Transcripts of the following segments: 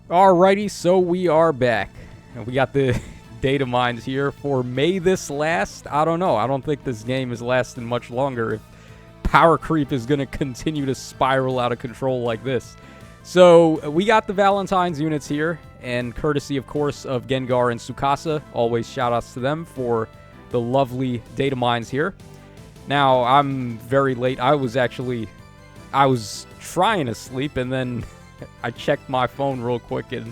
Alrighty, so we are back. And we got the Datamines here for May this last. I don't know. I don't think this game is lasting much longer if power creep is going to continue to spiral out of control like this. So we got the Valentine's units here, and courtesy, of course, of Gengar and Tsukasa. Always shout-outs to them for the lovely Datamines here. Now, I'm very late. I was trying to sleep, and then I checked my phone real quick, and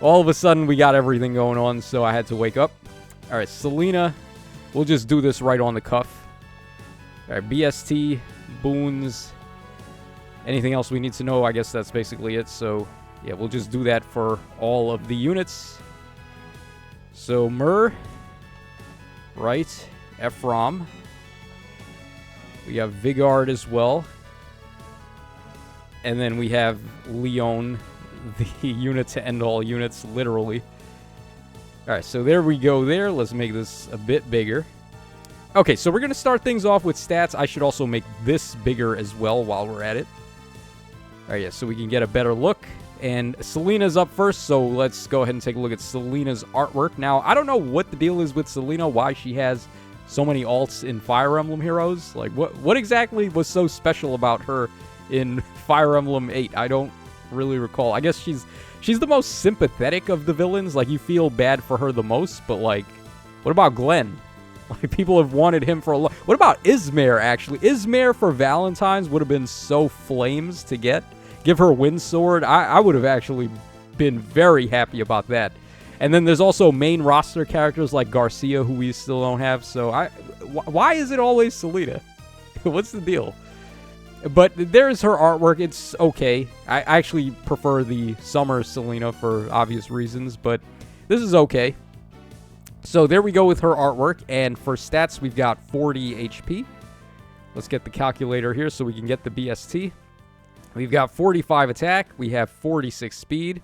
all of a sudden we got everything going on, so I had to wake up. All right, Selena. We'll just do this right on the cuff. All right, BST, boons, anything else we need to know, I guess that's basically it. So, yeah, we'll just do that for all of the units. So, Myrrh, right, Ephraim. We have Vigard as well. And then we have Leon, the unit to end all units, literally. All right, so there we go there. Let's make this a bit bigger. Okay, so we're going to start things off with stats. I should also make this bigger as well while we're at it. All right, yeah, so we can get a better look. And Selena's up first, so let's go ahead and take a look at Selena's artwork. Now, I don't know what the deal is with Selena, why she has so many alts in Fire Emblem Heroes. Like, what exactly was so special about her in Fire Emblem 8? I don't really recall. I guess she's the most sympathetic of the villains. Like, you feel bad for her the most, but, like, what about Glenn? Like, people have wanted him for a long... What about Ismare, actually? Ismare for Valentine's would have been so flames to get. Give her Wind Sword. I would have actually been very happy about that. And then there's also main roster characters like Garcia, who we still don't have. So, why is it always Selena? What's the deal? But there's her artwork. It's okay. I actually prefer the Summer Selena for obvious reasons, but this is okay. So there we go with her artwork, and for stats, we've got 40 HP. Let's get the calculator here so we can get the BST. We've got 45 attack, we have 46 speed,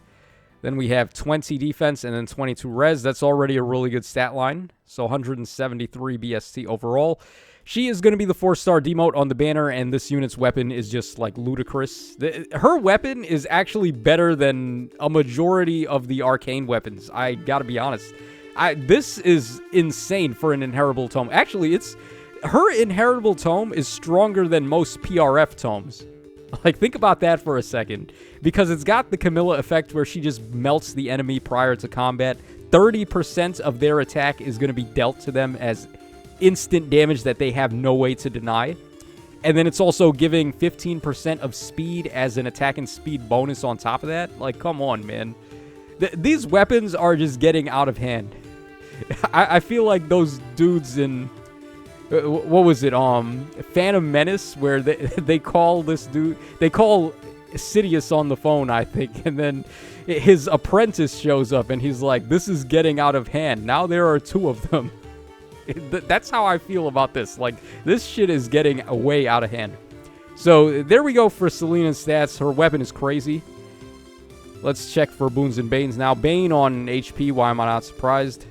then we have 20 defense, and then 22 res. That's already a really good stat line, so 173 BST overall. She is going to be the 4-star Demote on the banner, and this unit's weapon is just, like, ludicrous. Her weapon is actually better than a majority of the arcane weapons, I gotta be honest. This is insane for an inheritable tome. Actually, her inheritable tome is stronger than most PRF tomes. Like, think about that for a second. Because it's got the Camilla effect where she just melts the enemy prior to combat. 30% of their attack is going to be dealt to them as instant damage that they have no way to deny. And then it's also giving 15% of speed as an attack and speed bonus on top of that. Like, come on, man. These weapons are just getting out of hand. I feel like those dudes in... what was it? Phantom Menace, where they call this dude... They call Sidious on the phone, I think. And then his apprentice shows up, and he's like, this is getting out of hand. Now there are 2 of them. That's how I feel about this. Like, this shit is getting way out of hand. So, there we go for Selena's stats. Her weapon is crazy. Let's check for boons and banes now. Bane on HP, why am I not surprised?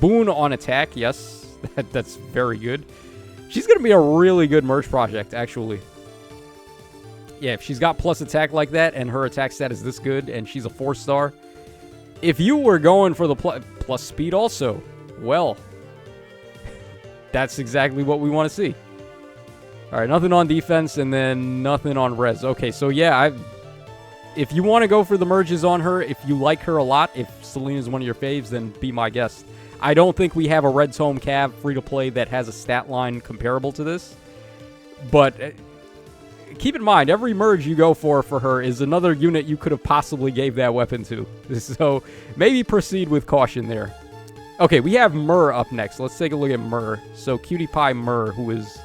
Boon on attack, yes. That's very good. She's going to be a really good merge project, actually. Yeah, if she's got plus attack like that, and her attack stat is this good, and she's a 4-star. If you were going for the plus speed also, well, that's exactly what we want to see. Alright, nothing on defense, and then nothing on res. Okay, so yeah, if you want to go for the merges on her, if you like her a lot, if Selena's one of your faves, then be my guest. I don't think we have a Red Tome Cav free-to-play that has a stat line comparable to this. But keep in mind, every merge you go for her is another unit you could have possibly gave that weapon to. So maybe proceed with caution there. Okay, we have Myrrh up next. Let's take a look at Myrrh. So Cutie Pie Myrrh, who is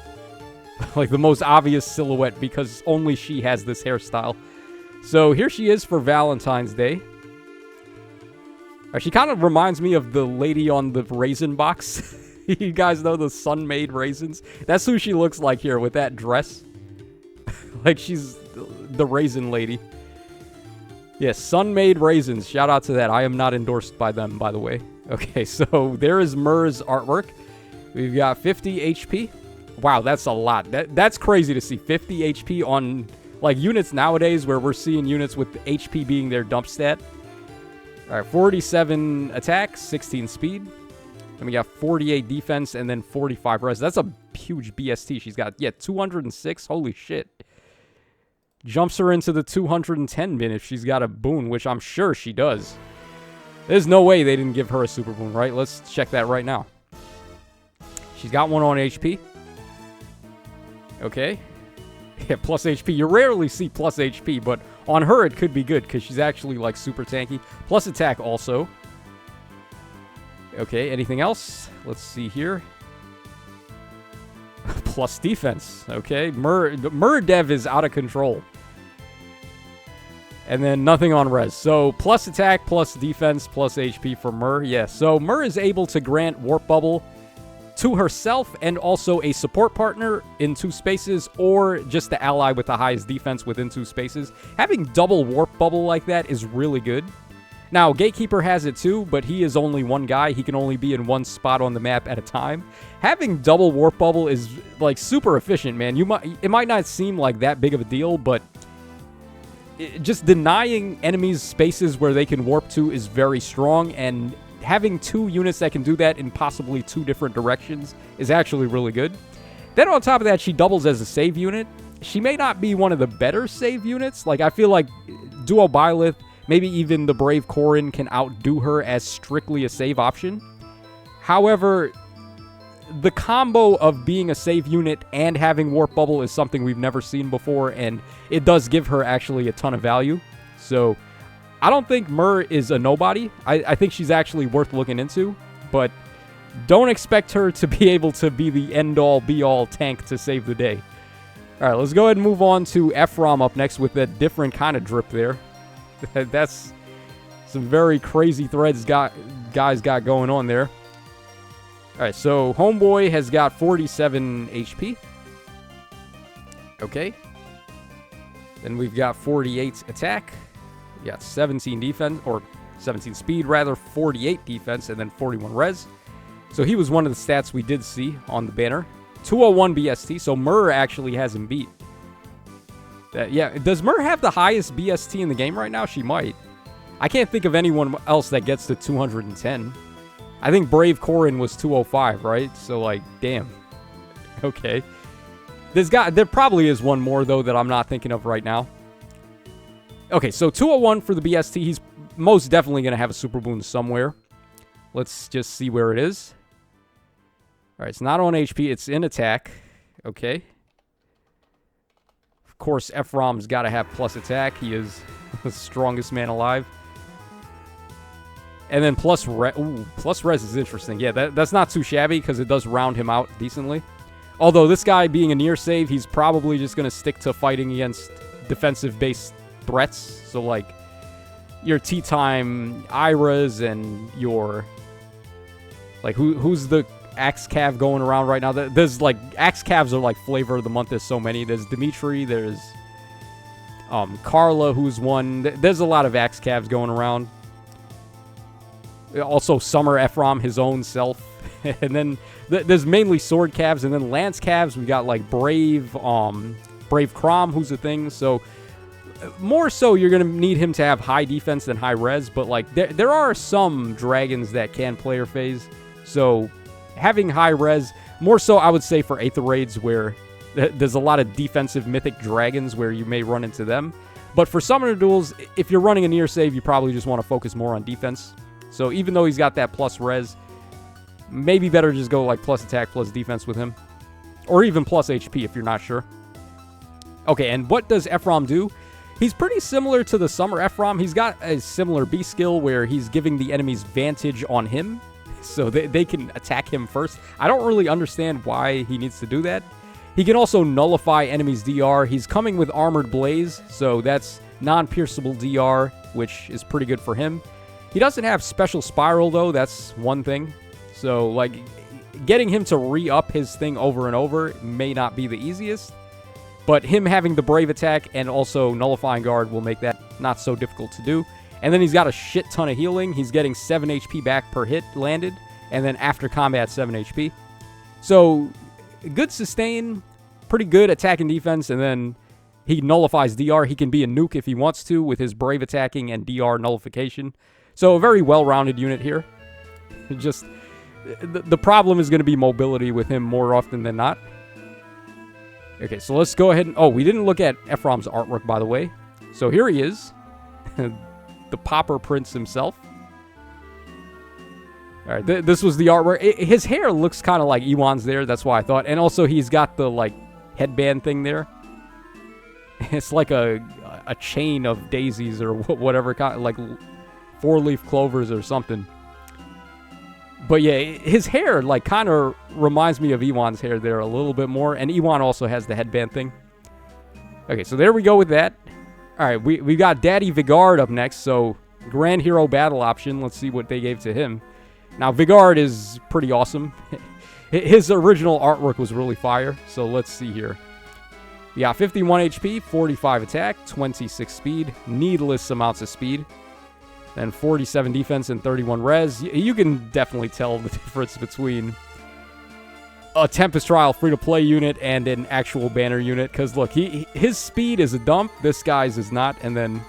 like the most obvious silhouette because only she has this hairstyle. So here she is for Valentine's Day. She kind of reminds me of the lady on the raisin box. You guys know the sun-made raisins? That's who she looks like here with that dress. Like she's the raisin lady. Yes, sun-made raisins. Shout out to that. I am not endorsed by them, by the way. Okay, so there is Myrrh's artwork. We've got 50 HP. Wow, that's a lot. That's crazy to see. 50 HP on, like, units nowadays where we're seeing units with HP being their dump stat. All right, 47 attack, 16 speed. Then we got 48 defense and then 45 res. That's a huge BST. She's got, 206. Holy shit. Jumps her into the 210 min if she's got a boon, which I'm sure she does. There's no way they didn't give her a super boon, right? Let's check that right now. She's got one on HP. Okay. Yeah, plus HP. You rarely see plus HP, but on her it could be good because she's actually like super tanky. Plus attack also. Okay, anything else? Let's see here. Plus defense. Okay, Mur dev is out of control. And then nothing on res. So plus attack, plus defense, plus HP for Mur. Yeah, so Mur is able to grant Warp Bubble to herself and also a support partner in 2 spaces, or just the ally with the highest defense within 2 spaces. Having double Warp Bubble like that is really good. Now, Gatekeeper has it too, but he is only one guy. He can only be in one spot on the map at a time. Having double Warp Bubble is, like, super efficient, man. It might not seem like that big of a deal, but just denying enemies spaces where they can warp to is very strong, and having 2 units that can do that in possibly 2 different directions is actually really good. Then on top of that, she doubles as a save unit. She may not be one of the better save units. Like, I feel like Duo Byleth, maybe even the Brave Corrin can outdo her as strictly a save option. However, the combo of being a save unit and having Warp Bubble is something we've never seen before, and it does give her actually a ton of value. So I don't think Mur is a nobody. I think she's actually worth looking into, but don't expect her to be able to be the end-all, be-all tank to save the day. All right, let's go ahead and move on to Ephraim up next with that different kind of drip there. That's some very crazy threads guys got going on there. All right, so Homeboy has got 47 HP. Okay. Then we've got 48 attack. We got 17 defense, or 17 speed rather, 48 defense, and then 41 res. So he was one of the stats we did see on the banner. 201 BST, so Mur actually has him beat. Yeah, does Mur have the highest BST in the game right now? She might. I can't think of anyone else that gets to 210. I think Brave Corrin was 205, right? So, like, damn. Okay. There probably is one more, though, that I'm not thinking of right now. Okay, so 201 for the BST. He's most definitely going to have a super boon somewhere. Let's just see where it is. All right, it's not on HP. It's in attack. Okay. Of course, Ephraim's got to have plus attack. He is the strongest man alive. And then plus res is interesting. Yeah, that's not too shabby because it does round him out decently. Although this guy being a near save, he's probably just going to stick to fighting against defensive-based threats. So, like, your T-Time Iras and your... Like, who's the Axe Cav going around right now? There's, like, Axe Cavs are, like, flavor of the month. There's so many. There's Dimitri. There's Carla, who's one. There's a lot of Axe Cavs going around. Also, Summer Ephraim, his own self. And then there's mainly Sword Cavs. And then Lance Cavs, we got, like, Brave Crom, who's a thing. So, more so, you're going to need him to have high defense than high res. But, like, there are some dragons that can player phase. So, having high res, more so, I would say, for Aether Raids, where there's a lot of defensive mythic dragons where you may run into them. But for Summoner Duels, if you're running a near save, you probably just want to focus more on defense. So even though he's got that plus res, maybe better just go like plus attack, plus defense with him. Or even plus HP if you're not sure. Okay, and what does Ephraim do? He's pretty similar to the Summer Ephraim. He's got a similar B skill where he's giving the enemies vantage on him. So they can attack him first. I don't really understand why he needs to do that. He can also nullify enemies' DR. He's coming with Armored Blaze, so that's non-pierceable DR, which is pretty good for him. He doesn't have Special Spiral, though. That's one thing. So, like, getting him to re-up his thing over and over may not be the easiest. But him having the Brave Attack and also Nullifying Guard will make that not so difficult to do. And then he's got a shit ton of healing. He's getting 7 HP back per hit landed. And then after combat, 7 HP. So, good sustain. Pretty good attack and defense. And then he nullifies DR. He can be a nuke if he wants to with his Brave attacking and DR nullification. So a very well-rounded unit here. Just the problem is going to be mobility with him more often than not. Okay, so let's go ahead and... Oh, we didn't look at Ephraim's artwork, by the way. So here he is. The Pauper Prince himself. All right, this was the artwork. His hair looks kind of like Ewan's there. That's why I thought. And also, he's got the, like, headband thing there. It's like a chain of daisies or whatever, like 4-leaf clovers or something. But yeah, his hair, like, kind of reminds me of Ewan's hair there a little bit more. And Ewan also has the headband thing. Okay, so there we go with that. All right, we got Daddy Vigard up next. So, Grand Hero Battle option. Let's see what they gave to him. Now, Vigard is pretty awesome. His original artwork was really fire. So, let's see here. We got 51 HP, 45 attack, 26 speed, needless amounts of speed. Then 47 defense and 31 res. You can definitely tell the difference between a Tempest Trial free-to-play unit and an actual banner unit. Because, look, his speed is a dump. This guy's is not. And then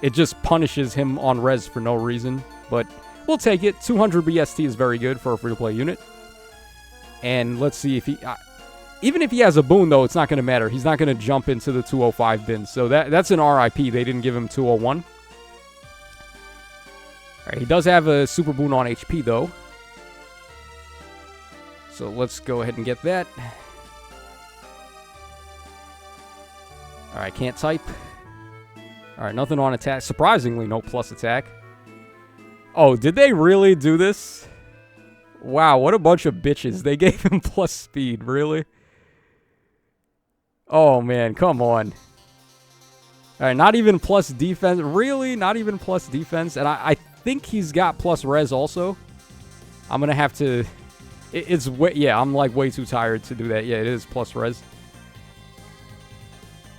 it just punishes him on res for no reason. But we'll take it. 200 BST is very good for a free-to-play unit. And let's see if he... even if he has a boon, though, it's not going to matter. He's not going to jump into the 205 bin. So that's an RIP. They didn't give him 201. All right, he does have a super boon on HP, though. So let's go ahead and get that. All right, can't type. All right, nothing on attack. Surprisingly, no plus attack. Oh, did they really do this? Wow, what a bunch of bitches. They gave him plus speed, really? Oh, man, come on. All right, not even plus defense. Really? Not even plus defense? And I think he's got plus res also. I'm going to have to... It's way... Yeah, I'm like way too tired to do that. Yeah, it is plus res.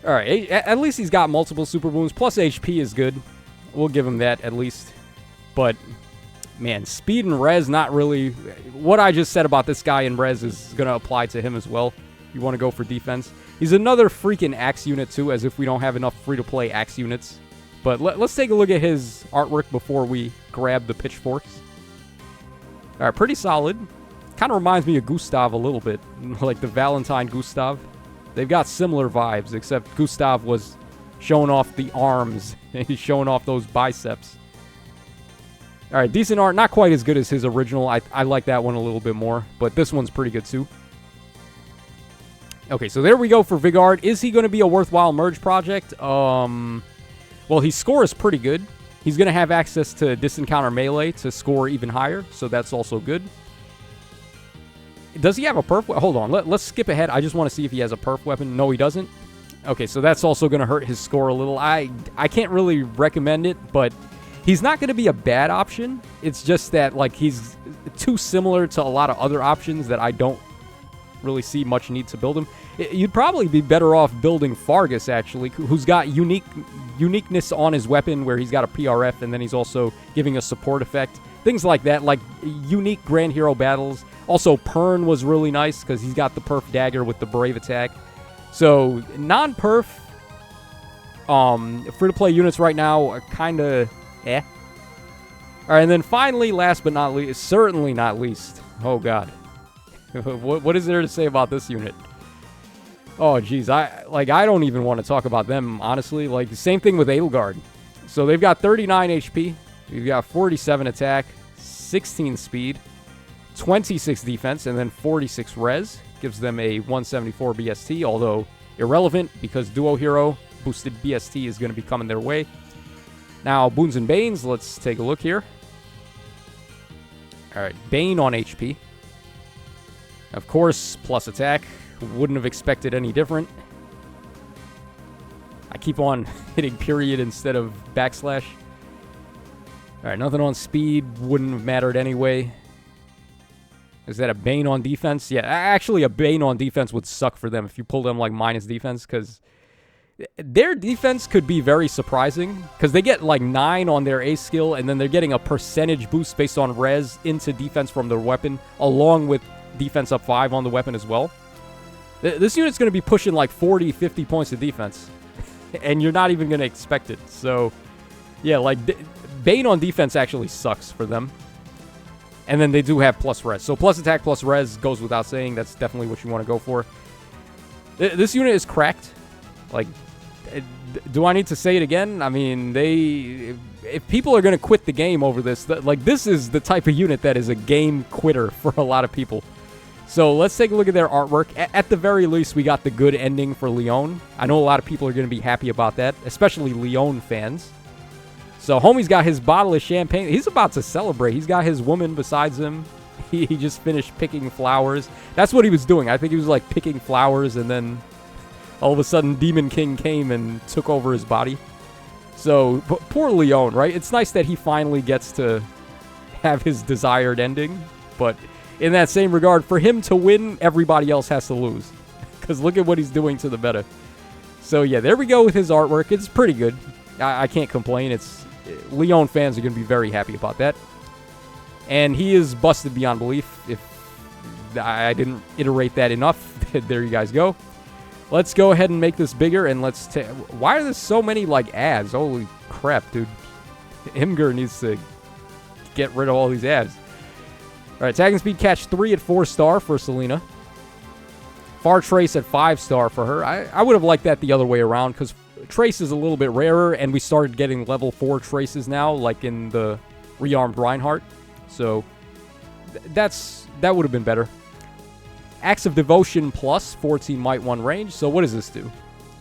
All right, at least he's got multiple super boons. Plus HP is good. We'll give him that at least. But, man, speed and res, not really... What I just said about this guy in res is going to apply to him as well. You want to go for defense. He's another freaking axe unit, too, as if we don't have enough free-to-play axe units. But let's take a look at his artwork before we grab the pitchforks. All right, pretty solid. Kind of reminds me of Gustav a little bit. Like the Valentine Gustav. They've got similar vibes, except Gustav was showing off the arms. And he's showing off those biceps. All right, decent art. Not quite as good as his original. I like that one a little bit more. But this one's pretty good, too. Okay, so there we go for Vigard. Is he going to be a worthwhile merge project? Well, his score is pretty good. He's going to have access to distant counter melee to score even higher, so that's also good. Does he have a perf? Hold on, let's skip ahead. I just want to see if he has a perf weapon. No, he doesn't. Okay, so that's also going to hurt his score a little. I can't really recommend it, but he's not going to be a bad option. It's just that, like, he's too similar to a lot of other options that I don't really see much need to build him. You'd probably be better off building Fargus, actually, who's got uniqueness on his weapon, where he's got a PRF, and then he's also giving a support effect. Things like that, like unique Grand Hero battles. Also, Pern was really nice, because he's got the perf dagger with the brave attack. So, non-perf, free-to-play units right now are kind of eh. All right, and then finally, last but not least, certainly not least, oh god. What is there to say about this unit? Oh, geez. I don't even want to talk about them, honestly. Like, the same thing with Edelgard. So, they've got 39 HP. We've got 47 attack, 16 speed, 26 defense, and then 46 res. Gives them a 174 BST, although irrelevant because Duo Hero boosted BST is going to be coming their way. Now, Boons and Banes. Let's take a look here. All right, Bane on HP. Of course, plus attack. Wouldn't have expected any different. I keep on hitting period instead of backslash. Alright, nothing on speed. Wouldn't have mattered anyway. Is that a Bane on defense? Yeah, actually a Bane on defense would suck for them if you pull them like minus defense, because their defense could be very surprising, because they get like 9 on their ace skill, and then they're getting a percentage boost based on res into defense from their weapon, along with defense up 5 on the weapon as well. This unit's going to be pushing like 40, 50 points of defense. And you're not even going to expect it. So, yeah, like, Bane on defense actually sucks for them. And then they do have plus res. So plus attack, plus res goes without saying. That's definitely what you want to go for. This unit is cracked. Like, do I need to say it again? I mean, if people are going to quit the game over this, like, this is the type of unit that is a game quitter for a lot of people. So let's take a look at their artwork. At the very least, we got the good ending for Leon. I know a lot of people are going to be happy about that, especially Leon fans. So homie's got his bottle of champagne. He's about to celebrate. He's got his woman besides him. He just finished picking flowers. That's what he was doing. I think he was like picking flowers, and then all of a sudden Demon King came and took over his body. So poor Leon, right? It's nice that he finally gets to have his desired ending. But in that same regard, for him to win, everybody else has to lose. Because look at what he's doing to the meta. So yeah, there we go with his artwork. It's pretty good. I can't complain. Leon fans are going to be very happy about that. And he is busted beyond belief. If I didn't iterate that enough, there you guys go. Let's go ahead and make this bigger, and let's why are there so many, like, ads? Holy crap, dude. Imgur needs to get rid of all these ads. All right, attacking speed catch 3 at 4-star for Selena. Far Trace at 5-star for her. I would have liked that the other way around, because Trace is a little bit rarer, and we started getting level 4 Traces now, like in the Rearmed Reinhardt. So that would have been better. Acts of Devotion plus 14 Might 1 range. So what does this do?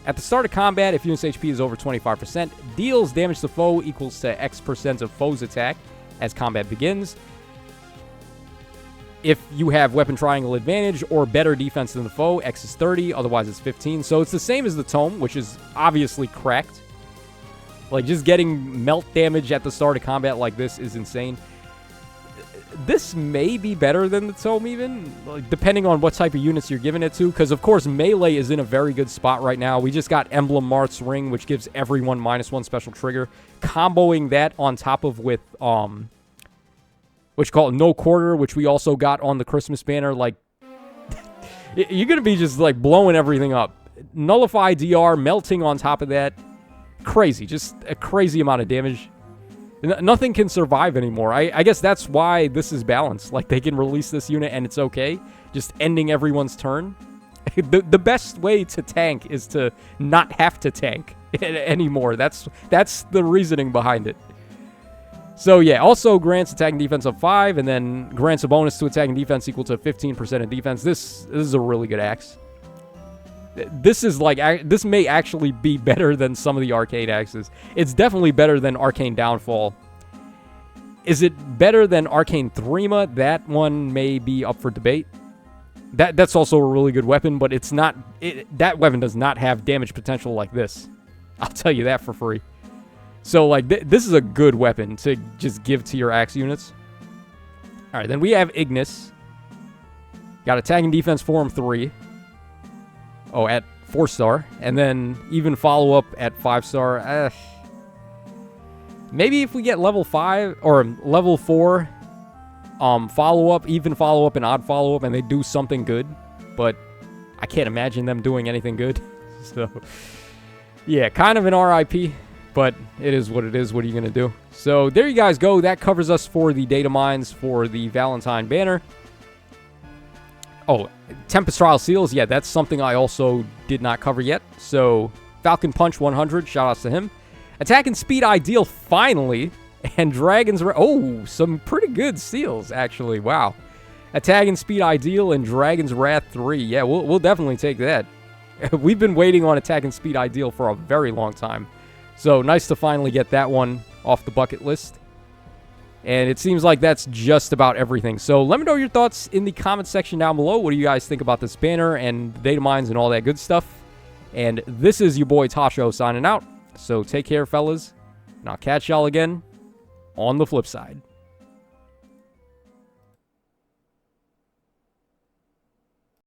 At the start of combat, if unit's HP is over 25%, deals damage to foe equals to X% of foe's attack as combat begins. If you have weapon triangle advantage or better defense than the foe, X is 30, otherwise it's 15. So it's the same as the Tome, which is obviously cracked. Like, just getting melt damage at the start of combat like this is insane. This may be better than the Tome even, like, depending on what type of units you're giving it to, because of course melee is in a very good spot right now. We just got Emblem Marth's Ring, which gives everyone -1 special trigger. Comboing that on top of with what you call it, No Quarter, which we also got on the Christmas banner, like, you're gonna be just like blowing everything up. Nullify DR, melting on top of that. Crazy, just a crazy amount of damage. Nothing can survive anymore. I guess that's why this is balanced. Like, they can release this unit and it's okay. Just ending everyone's turn. The best way to tank is to not have to tank anymore. That's the reasoning behind it. So yeah, also grants attacking defense of 5, and then grants a bonus to attacking defense equal to 15% of defense. This is a really good axe. This is like, this may actually be better than some of the arcade axes. It's definitely better than Arcane Downfall. Is it better than Arcane Threma? That one may be up for debate. That's also a really good weapon, but it's not. That weapon does not have damage potential like this. I'll tell you that for free. So like, this is a good weapon to just give to your axe units. All right, then we have Ignis. Got attacking defense form 3. Oh, at 4-star. And then even follow-up at 5-star. Maybe if we get level 5 or level 4 follow-up, even follow-up, and odd follow-up, and they do something good. But I can't imagine them doing anything good. So, yeah, kind of an RIP. But it is what it is. What are you going to do? So there you guys go. That covers us for the Datamines for the Valentine banner. Oh, Tempest Trial Seals. Yeah, that's something I also did not cover yet. So Falcon Punch 100. Shout-outs to him. Attack and Speed Ideal, finally. And Dragon's Wrath. Oh, some pretty good seals, actually. Wow. Attack and Speed Ideal and Dragon's Wrath 3. Yeah, we'll definitely take that. We've been waiting on Attack and Speed Ideal for a very long time. So nice to finally get that one off the bucket list. And it seems like that's just about everything. So let me know your thoughts in the comment section down below. What do you guys think about this banner and Datamines and all that good stuff? And this is your boy Tasho signing out. So take care, fellas. And I'll catch y'all again on the flip side.